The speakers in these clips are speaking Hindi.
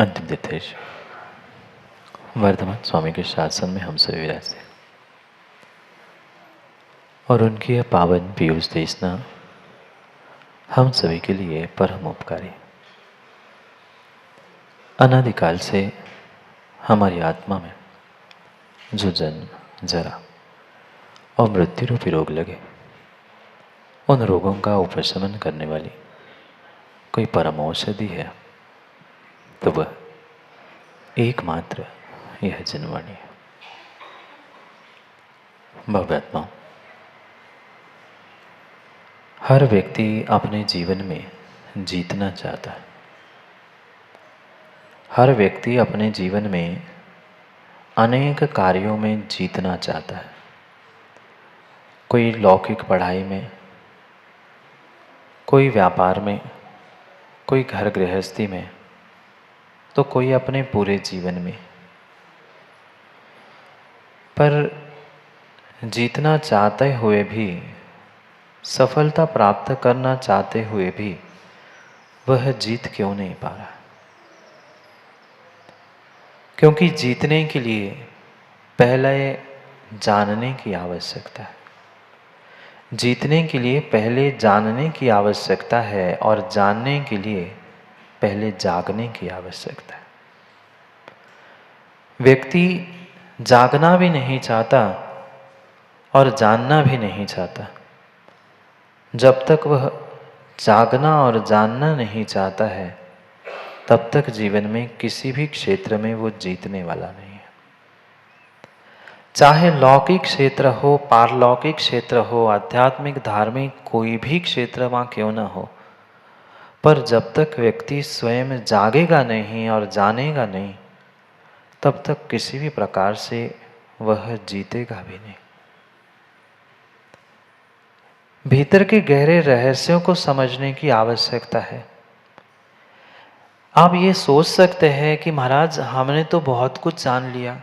अंतिम निर्देश। वर्तमान स्वामी के शासन में हम सभी विराजते और उनकी यह पावन पीयूष देशना हम सभी के लिए परम उपकारी। अनादिकाल से हमारी आत्मा में जो जन्म, जरा और मृत्यु रूपी रोग लगे, उन रोगों का उपशमन करने वाली कोई परम औषधि है तो वह एकमात्र यह जनवाणी है। भव्यात्मा, हर व्यक्ति अपने जीवन में जीतना चाहता है। हर व्यक्ति अपने जीवन में अनेक कार्यों में जीतना चाहता है। कोई लौकिक पढ़ाई में, कोई व्यापार में, कोई घर गृहस्थी में, तो कोई अपने पूरे जीवन में। पर जीतना चाहते हुए भी, सफलता प्राप्त करना चाहते हुए भी वह जीत क्यों नहीं पा रहा? क्योंकि जीतने के लिए पहले जानने की आवश्यकता है। जीतने के लिए पहले जानने की आवश्यकता है और जानने के लिए पहले जागने की आवश्यकता है। व्यक्ति जागना भी नहीं चाहता और जानना भी नहीं चाहता। जब तक वह जागना और जानना नहीं चाहता है, तब तक जीवन में किसी भी क्षेत्र में वो जीतने वाला नहीं है। चाहे लौकिक क्षेत्र हो, पारलौकिक क्षेत्र हो, आध्यात्मिक, धार्मिक, कोई भी क्षेत्र वहाँ क्यों ना हो, पर जब तक व्यक्ति स्वयं जागेगा नहीं और जानेगा नहीं, तब तक किसी भी प्रकार से वह जीतेगा भी नहीं। भीतर के गहरे रहस्यों को समझने की आवश्यकता है। आप ये सोच सकते हैं कि महाराज हमने तो बहुत कुछ जान लिया,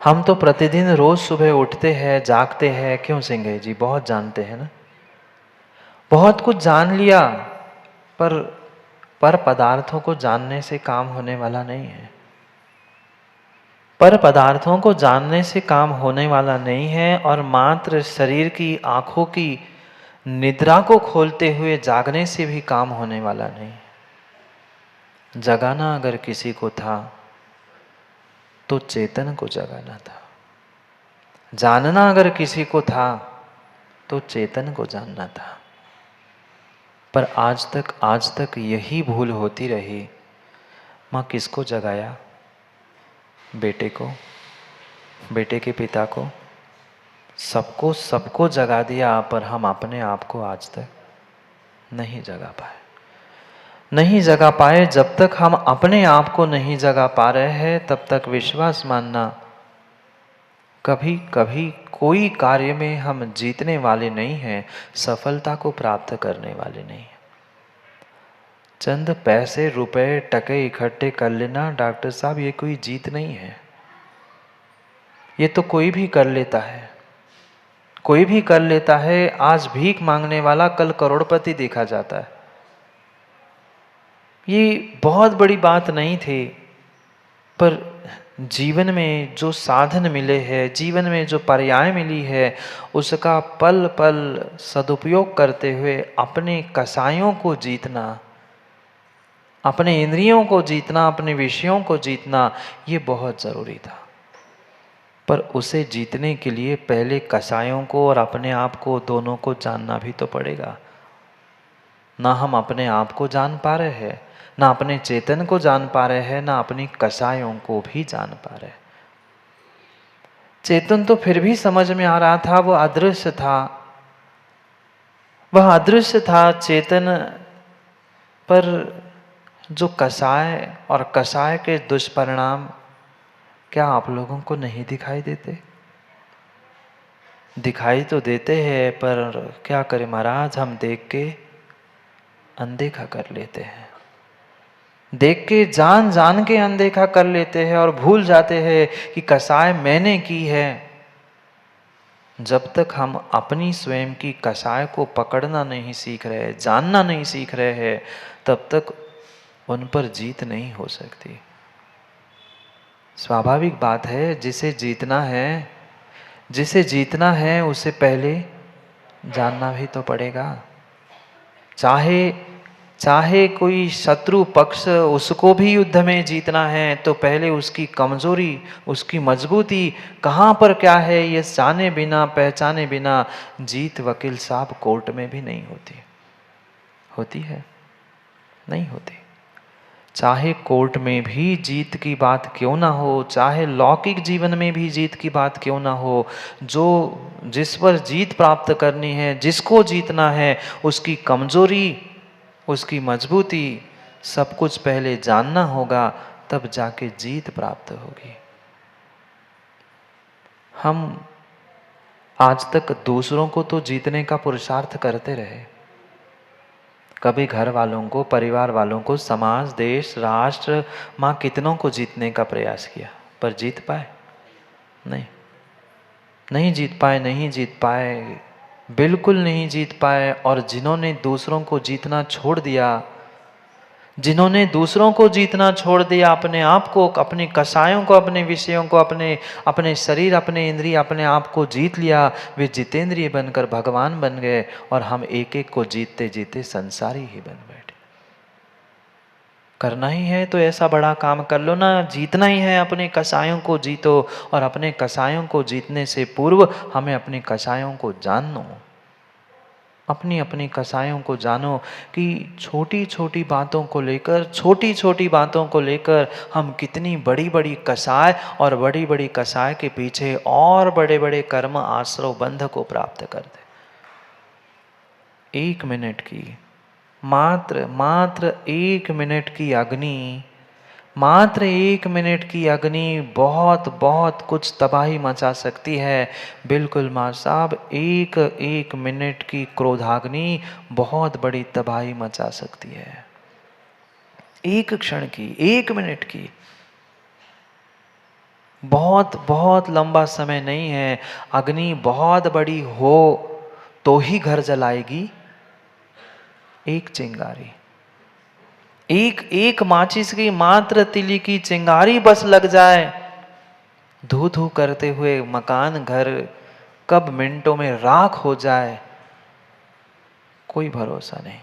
हम तो प्रतिदिन रोज सुबह उठते हैं, जागते हैं। क्यों सिंह जी, बहुत जानते हैं ना, बहुत कुछ जान लिया, पर पदार्थों को जानने से काम होने वाला नहीं है। पर पदार्थों को जानने से काम होने वाला नहीं है और मात्र शरीर की आंखों की निद्रा को खोलते हुए जागने से भी काम होने वाला नहीं है। जगाना अगर किसी को था तो चेतन को जगाना था। जानना अगर किसी को था तो चेतन को जानना था। पर आज तक यही भूल होती रही। माँ किसको जगाया? बेटे को, बेटे के पिता को, सबको जगा दिया, पर हम अपने आप को आज तक नहीं जगा पाए। नहीं जगा पाए। जब तक हम अपने आप को नहीं जगा पा रहे हैं, तब तक विश्वास मानना, कभी कभी कोई कार्य में हम जीतने वाले नहीं हैं, सफलता को प्राप्त करने वाले नहीं हैं। चंद पैसे, रुपए, टके इकट्ठे कर लेना डॉक्टर साहब, ये कोई जीत नहीं है। ये तो कोई भी कर लेता है, कोई भी कर लेता है। आज भीख मांगने वाला कल करोड़पति देखा जाता है। ये बहुत बड़ी बात नहीं थी, पर जीवन में जो साधन मिले हैं, जीवन में जो पर्याय मिली है, उसका पल पल सदुपयोग करते हुए अपने कसायों को जीतना, अपने इंद्रियों को जीतना, अपने विषयों को जीतना, ये बहुत ज़रूरी था। पर उसे जीतने के लिए पहले कसायों को और अपने आप को, दोनों को जानना भी तो पड़ेगा। ना हम अपने आप को जान पा रहे हैं, ना अपने चेतन को जान पा रहे हैं, ना अपनी कसायों को भी जान पा रहे हैं। चेतन तो फिर भी समझ में आ रहा था, वह अदृश्य था, वह अदृश्य था चेतन। पर जो कसाय और कसाय के दुष्परिणाम, क्या आप लोगों को नहीं दिखाई देते? दिखाई तो देते हैं, पर क्या करें महाराज, हम देख के अनदेखा कर लेते हैं। देख के जान के अनदेखा कर लेते हैं और भूल जाते हैं कि कसाय मैंने की है। जब तक हम अपनी स्वयं की कसाय को पकड़ना नहीं सीख रहे, जानना नहीं सीख रहे हैं, तब तक उन पर जीत नहीं हो सकती। स्वाभाविक बात है, जिसे जीतना है उसे पहले जानना भी तो पड़ेगा। चाहे चाहे कोई शत्रु पक्ष, उसको भी युद्ध में जीतना है तो पहले उसकी कमजोरी, उसकी मजबूती कहाँ पर क्या है, ये जाने बिना, पहचाने बिना जीत वकील साहब कोर्ट में भी नहीं होती। होती है? नहीं होती। चाहे कोर्ट में भी जीत की बात क्यों ना हो, चाहे लौकिक जीवन में भी जीत की बात क्यों ना हो, जिस पर जीत प्राप्त करनी है, जिसको जीतना है, उसकी कमजोरी, उसकी मजबूती, सब कुछ पहले जानना होगा, तब जाके जीत प्राप्त होगी। हम आज तक दूसरों को तो जीतने का पुरुषार्थ करते रहे, कभी घर वालों को, परिवार वालों को, समाज, देश, राष्ट्र, माँ कितनों को जीतने का प्रयास किया, पर जीत पाए? नहीं, नहीं जीत पाए, नहीं जीत पाए, बिल्कुल नहीं जीत पाए। और जिन्होंने दूसरों को जीतना छोड़ दिया, जिन्होंने दूसरों को जीतना छोड़ दिया, अपने आप को, अपने कसायों को, अपने विषयों को, अपने शरीर, अपने इंद्रिय, अपने आप को जीत लिया, वे जितेंद्रिय बनकर भगवान बन गए। और हम एक एक को जीतते जीते संसारी ही बन बैठे। करना ही है तो ऐसा बड़ा काम कर लो ना, जीतना ही है, अपने कसायों को जीतो। और अपने कसायों को जीतने से पूर्व हमें अपने कसायों को जानो, अपनी अपनी कसायों को जानो कि छोटी छोटी बातों को लेकर, छोटी छोटी बातों को लेकर हम कितनी बड़ी बड़ी कसाय, और बड़ी बड़ी कसाय के पीछे और बड़े बड़े कर्म, आश्रव, बंध को प्राप्त करते। 1 मिनट की, मात्र 1 मिनट की अग्नि, मात्र 1 मिनट की अग्नि बहुत बहुत कुछ तबाही मचा सकती है। बिल्कुल माँ साहब, एक मिनट की क्रोधाग्नि बहुत बड़ी तबाही मचा सकती है। एक क्षण की, 1 मिनट की, बहुत बहुत लंबा समय नहीं है। अग्नि बहुत बड़ी हो तो ही घर जलाएगी। एक चिंगारी, एक माचिस की मात्र तिली की चिंगारी बस लग जाए, धू धू करते हुए मकान, घर कब मिनटों में राख हो जाए, कोई भरोसा नहीं,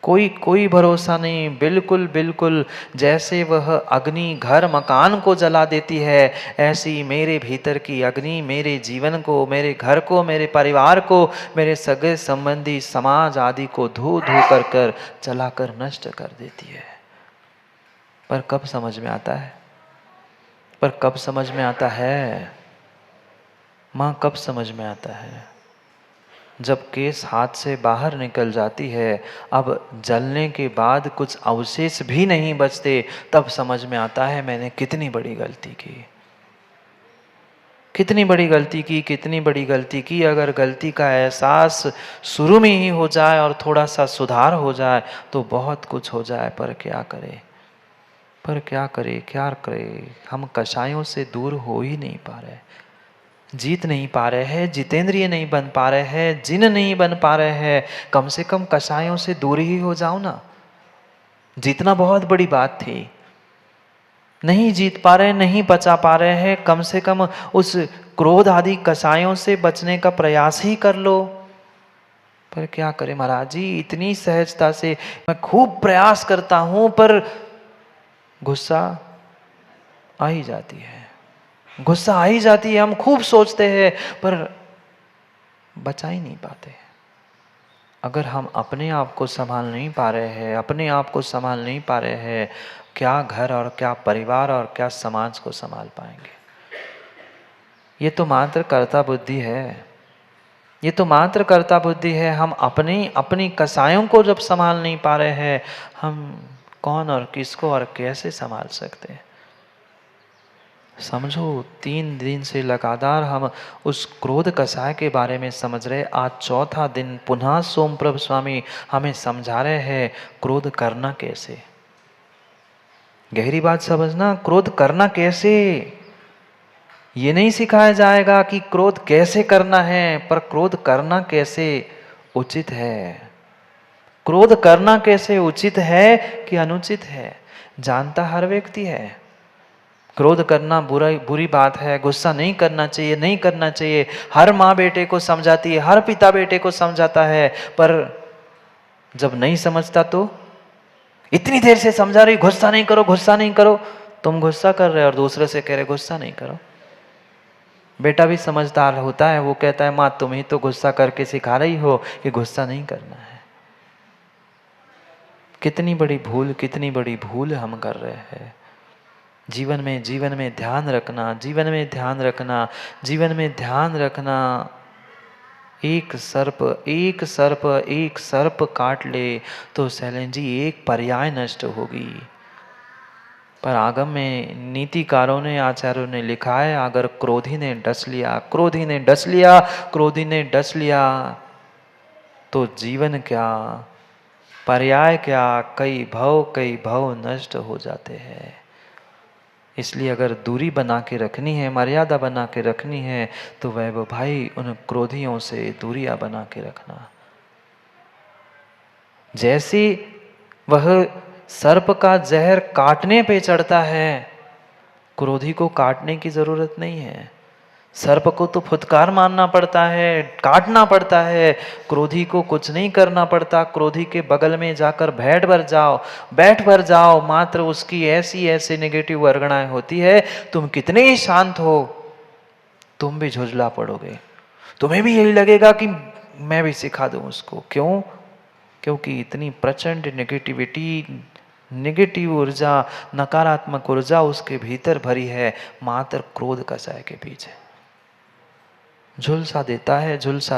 कोई भरोसा नहीं। बिल्कुल बिल्कुल जैसे वह अग्नि घर मकान को जला देती है, ऐसी मेरे भीतर की अग्नि मेरे जीवन को, मेरे घर को, मेरे परिवार को, मेरे सगे संबंधी, समाज आदि को धू धू कर जलाकर नष्ट कर देती है। पर कब समझ में आता है? पर कब समझ में आता है माँ? कब समझ में आता है? जब केस हाथ से बाहर निकल जाती है, अब जलने के बाद कुछ अवशेष भी नहीं बचते, तब समझ में आता है मैंने कितनी बड़ी गलती की, कितनी बड़ी गलती की, कितनी बड़ी गलती की। अगर गलती का एहसास शुरू में ही हो जाए और थोड़ा सा सुधार हो जाए तो बहुत कुछ हो जाए। पर क्या करे, पर क्या करे, क्या करे? हम कषायों से दूर हो ही नहीं पा रहे, जीत नहीं पा रहे हैं, जितेंद्रिय नहीं बन पा रहे हैं, जिन नहीं बन पा रहे हैं। कम से कम कषायों से दूर ही हो जाओ ना। जीतना बहुत बड़ी बात थी, नहीं जीत पा रहे, नहीं बचा पा रहे हैं, कम से कम उस क्रोध आदि कषायों से बचने का प्रयास ही कर लो। पर क्या करें महाराज जी, इतनी सहजता से मैं खूब प्रयास करता हूं, पर गुस्सा आ ही जाती है, गुस्सा आ ही जाती है। हम खूब सोचते हैं पर बचा ही नहीं पाते। अगर हम अपने आप को संभाल नहीं पा रहे हैं, अपने आप को संभाल नहीं पा रहे हैं, क्या घर और क्या परिवार और क्या समाज को संभाल पाएंगे? ये तो मात्र कर्ता बुद्धि है, ये तो मात्र कर्ता बुद्धि है। हम अपनी कसायों को जब संभाल नहीं पा रहे हैं, हम कौन और किसको और कैसे संभाल सकते हैं? समझो, 3 दिन से लगातार हम उस क्रोध कषाय के बारे में समझ रहे। आज चौथा दिन पुनः सोमप्रभ स्वामी हमें समझा रहे हैं क्रोध करना कैसे। गहरी बात समझना, क्रोध करना कैसे। ये नहीं सिखाया जाएगा कि क्रोध कैसे करना है, पर क्रोध करना कैसे उचित है। क्रोध करना कैसे उचित है कि अनुचित है, जानता हर व्यक्ति है। क्रोध करना बुरी बात है, गुस्सा नहीं करना चाहिए, नहीं करना चाहिए। हर माँ बेटे को समझाती है, हर पिता बेटे को समझाता है, पर जब नहीं समझता तो इतनी देर से समझा रही गुस्सा नहीं करो, गुस्सा नहीं करो, तुम गुस्सा कर रहे हो और दूसरे से कह रहे गुस्सा नहीं करो। बेटा भी समझदार होता है, वो कहता है माँ तुम ही तो गुस्सा करके सिखा रही हो कि गुस्सा नहीं करना है। कितनी बड़ी भूल हम कर रहे हैं। जीवन में ध्यान रखना, जीवन में ध्यान रखना, जीवन में ध्यान रखना। एक सर्प काट ले तो शैलेंद्र जी एक पर्याय नष्ट होगी। पर आगम में नीतिकारों ने, आचार्यों ने लिखा है, अगर क्रोधी ने डस लिया, क्रोधी ने डस लिया, क्रोधी ने डस लिया, तो जीवन क्या, पर्याय क्या, कई भव नष्ट हो जाते हैं। इसलिए अगर दूरी बना के रखनी है, मर्यादा बना के रखनी है, तो वैभव भाई उन क्रोधियों से दूरियां बना के रखना। जैसी वह सर्प का जहर काटने पे चढ़ता है, क्रोधी को काटने की जरूरत नहीं है। सर्प को तो फुटकार मारना पड़ता है, काटना पड़ता है, क्रोधी को कुछ नहीं करना पड़ता। क्रोधी के बगल में जाकर बैठ भर जाओ, मात्र उसकी ऐसी नेगेटिव वर्गणाएं होती है, तुम कितने ही शांत हो, तुम भी झुंझला पड़ोगे। तुम्हें भी यही लगेगा कि मैं भी सिखा दूं उसको। क्यों? क्योंकि इतनी प्रचंड नेगेटिविटी, नेगेटिव ऊर्जा, नकारात्मक ऊर्जा उसके भीतर भरी है, मात्र क्रोध कसाय के पीछे। झुलसा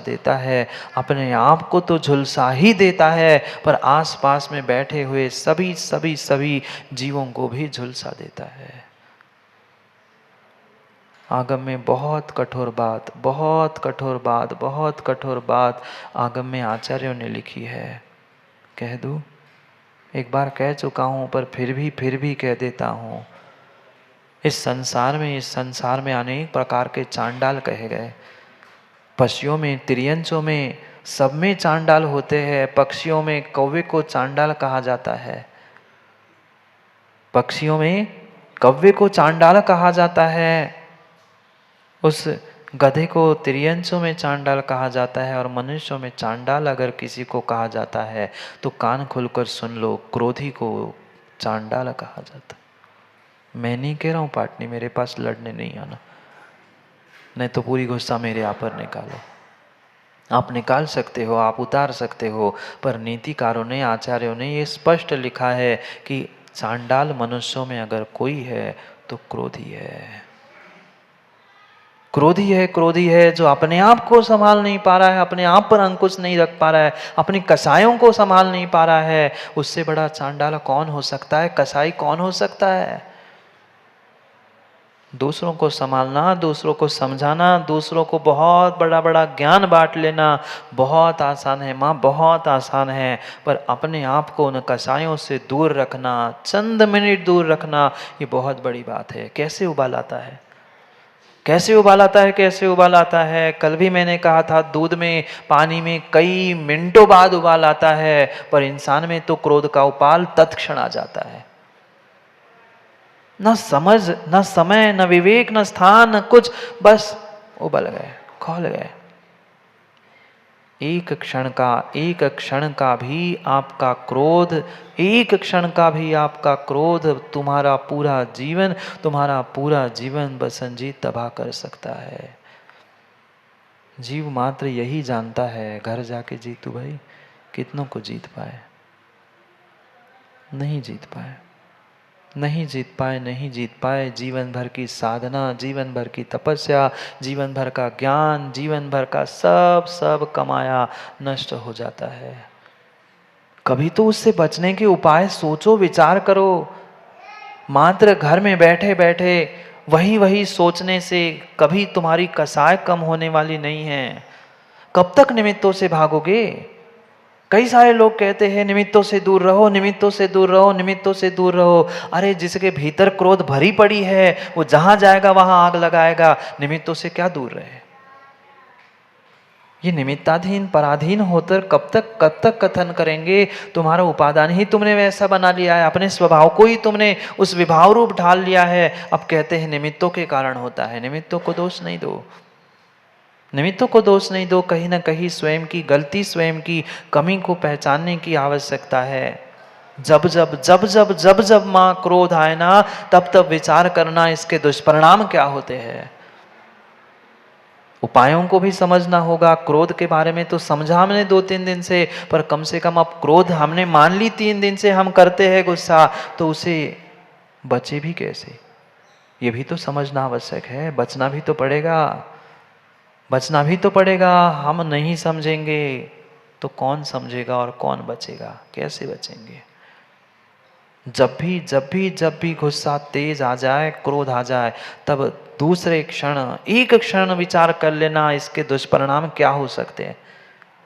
देता है, अपने आप को तो झुलसा ही देता है, पर आसपास में बैठे हुए सभी जीवों को भी झुलसा देता है। आगम में बहुत कठोर बात आगम में आचार्यों ने लिखी है। कह दूं? एक बार कह चुका हूं, पर फिर भी कह देता हूं। इस संसार में अनेक प्रकार के चांडाल कहे गए। पशुओं में, तिर्यंचों में, सब में चांडाल होते हैं। पक्षियों में कौवे को चांडाल कहा जाता है। पक्षियों में कौवे को चांडाल कहा जाता है। उस गधे को तिर्यंचों में चांडाल कहा जाता है, और मनुष्यों में चांडाल अगर किसी को कहा जाता है तो कान खोलकर सुन लो, क्रोधी को चांडाल कहा जाता है। मैं नहीं कह रहा हूं पाटनी, मेरे पास लड़ने नहीं आना, नहीं तो पूरी गुस्सा मेरे आप पर निकालो। आप निकाल सकते हो, आप उतार सकते हो, पर नीतिकारों ने, आचार्यों ने ये स्पष्ट लिखा है कि चांडाल मनुष्यों में अगर कोई है तो क्रोधी है। क्रोधी है जो अपने आप को संभाल नहीं पा रहा है, अपने आप पर अंकुश नहीं रख पा रहा है, अपनी कसायों को संभाल नहीं पा रहा है। उससे बड़ा चांडाल कौन हो सकता है, कसाई कौन हो सकता है? दूसरों को संभालना, दूसरों को समझाना, दूसरों को बहुत बड़ा ज्ञान बांट लेना बहुत आसान है माँ, बहुत आसान है। पर अपने आप को उन कसायों से दूर रखना, चंद मिनट दूर रखना, ये बहुत बड़ी बात है। कैसे उबाल आता है, कैसे उबाल आता है? कल भी मैंने कहा था, दूध में, पानी में कई मिनटों बाद उबाल आता है, पर इंसान में तो क्रोध का उबाल तत्क्षण आ जाता है। न समझ, न समय, न विवेक, न स्थान, न कुछ, बस उबल गए, खौल गए। एक क्षण का भी आपका क्रोध, एक क्षण का भी आपका क्रोध तुम्हारा पूरा जीवन बसंत जी तबाह कर सकता है। जीव मात्र यही जानता है, घर जाके जीतू भाई कितनों को जीत पाए, नहीं जीत पाए। जीवन भर की साधना, जीवन भर की तपस्या, जीवन भर का ज्ञान, जीवन भर का सब कमाया नष्ट हो जाता है। कभी तो उससे बचने के उपाय सोचो, विचार करो। मात्र घर में बैठे बैठे वही सोचने से कभी तुम्हारी कसाय कम होने वाली नहीं है। कब तक निमित्तों से भागोगे? कई सारे लोग कहते हैं निमित्तों से दूर रहो, निमित्तों से दूर रहो, निमित्तों से दूर रहो। अरे जिसके भीतर क्रोध भरी पड़ी है, वो जहां जाएगा वहां आग लगाएगा। निमित्तों से क्या दूर रहे? ये निमित्ताधीन पराधीन होकर कब तक कथन करेंगे? तुम्हारा उपादान ही तुमने वैसा बना लिया है, अपने स्वभाव को ही तुमने उस विभाव रूप ढाल लिया है। अब कहते हैं निमित्तों के कारण होता है। निमित्तों को दोष नहीं दो, निमित्तों को दोष नहीं दो। कहीं ना कहीं स्वयं की गलती, स्वयं की कमी को पहचानने की आवश्यकता है। जब माँ क्रोध आए ना, तब तब विचार करना इसके दुष्परिणाम क्या होते हैं। उपायों को भी समझना होगा। क्रोध के बारे में तो समझा हमने 2-3 दिन से, पर कम से कम अब क्रोध हमने मान ली 3 दिन से हम करते हैं गुस्सा, तो उसे बचे भी कैसे, ये भी तो समझना आवश्यक है। बचना भी तो पड़ेगा, बचना भी तो पड़ेगा। हम नहीं समझेंगे तो कौन समझेगा और कौन बचेगा, कैसे बचेंगे? जब भी गुस्सा तेज आ जाए, क्रोध आ जाए, तब दूसरे क्षण, एक क्षण विचार कर लेना इसके दुष्परिणाम क्या हो सकते हैं।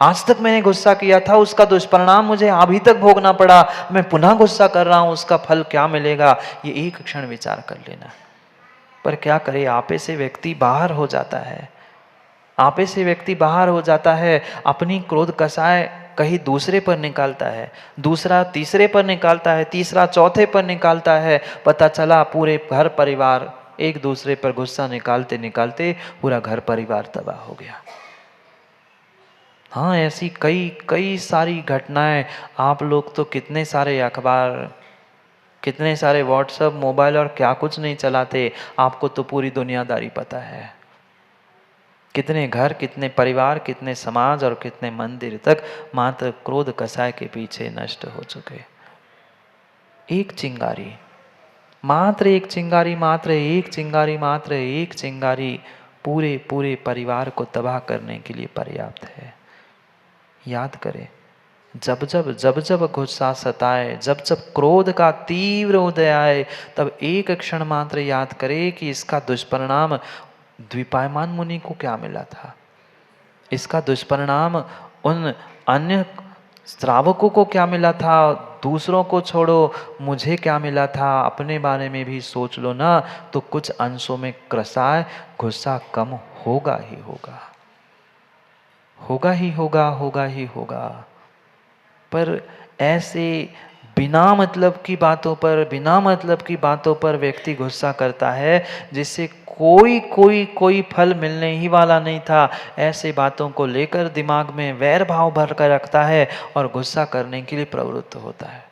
आज तक मैंने गुस्सा किया था, उसका दुष्परिणाम मुझे अभी तक भोगना पड़ा, मैं पुनः गुस्सा कर रहा हूं, उसका फल क्या मिलेगा, ये एक क्षण विचार कर लेना। पर क्या करे, आपे से व्यक्ति बाहर हो जाता है, आपे से व्यक्ति बाहर हो जाता है, अपनी क्रोध कसाय कहीं दूसरे पर निकालता है, दूसरा तीसरे पर निकालता है, तीसरा चौथे पर निकालता है। पता चला पूरे घर परिवार एक दूसरे पर गुस्सा निकालते निकालते पूरा घर परिवार तबाह हो गया। हाँ, ऐसी कई कई सारी घटनाएं। आप लोग तो कितने सारे अखबार, कितने सारे व्हाट्सएप, मोबाइल और क्या कुछ नहीं चलाते, आपको तो पूरी दुनियादारी पता है। कितने घर, कितने परिवार, कितने समाज और कितने मंदिर तक मात्र क्रोध कसाय के पीछे नष्ट हो चुके। एक चिंगारी, मात्र एक चिंगारी, मात्र एक चिंगारी, मात्र एक चिंगारी पूरे पूरे परिवार को तबाह करने के लिए पर्याप्त है। याद करें, जब गुस्सा सताए, जब क्रोध का तीव्र उदय आए, तब एक क्षण मात्र याद करें कि इसका दुष्परिणाम द्विपायमान मुनि को क्या मिला था, इसका दुष्परिणाम उन अन्य श्रावकों को क्या मिला था। दूसरों को छोड़ो, मुझे क्या मिला था, अपने बारे में भी सोच लो ना, तो कुछ अंशों में क्रसाय गुस्सा कम होगा ही होगा, होगा ही होगा, होगा ही होगा। पर ऐसे बिना मतलब की बातों पर, बिना मतलब की बातों पर व्यक्ति गुस्सा करता है जिससे कोई फल मिलने ही वाला नहीं था। ऐसे बातों को लेकर दिमाग में वैर भाव भर कर रखता है और गुस्सा करने के लिए प्रवृत्त होता है।